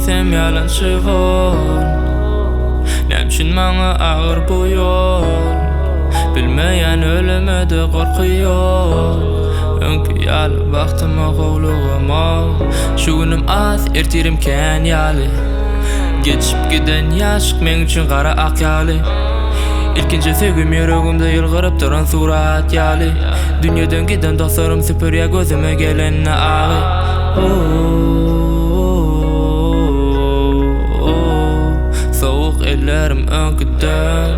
desem yalançı bol. Nämçin maňa agyr bu ýol? Bilmeýän ölümede gorkuyor. Öňkü ýaly bagtyma gowlugama. Şu günüm az ertirim kän ýaly. Geçip giden ýaşyk men üçin gara ak ýaly. İlkinji sevgim ýöregimde ýylgyryp duran surat ýaly. Dünýeden giden dostlarym süpürýär gözüme gelenne agy. Soğuk ellerim öňküden.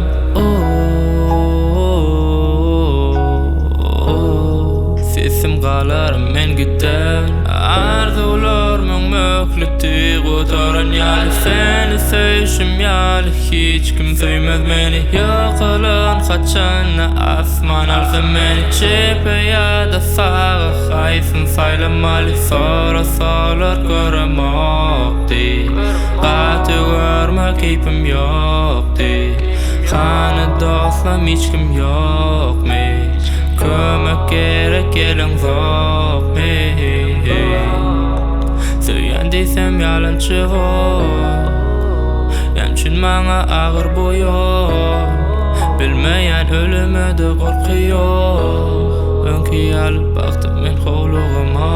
Sesim galarym men giden. Arzularymyň möhleti gotaran ýaly. Seni söýüşim ýaly, hiç kim söýmez meni. Ýokalan haçanna asman alsa meni. Çepe ýa-da sağa haýsyn saýlamaly. Sorasalar göremokdy. Gaty görmek keypim ýokdy. Hany dostlam hiç kim ýokmy. Kömek gerek gelen zokmy. Söýen desem yalançy bol. Nämçin maňa agyr bu ýol? Bilmeýän ölümede gorkuyor. Öňkü ýaly baktym men gowlugama.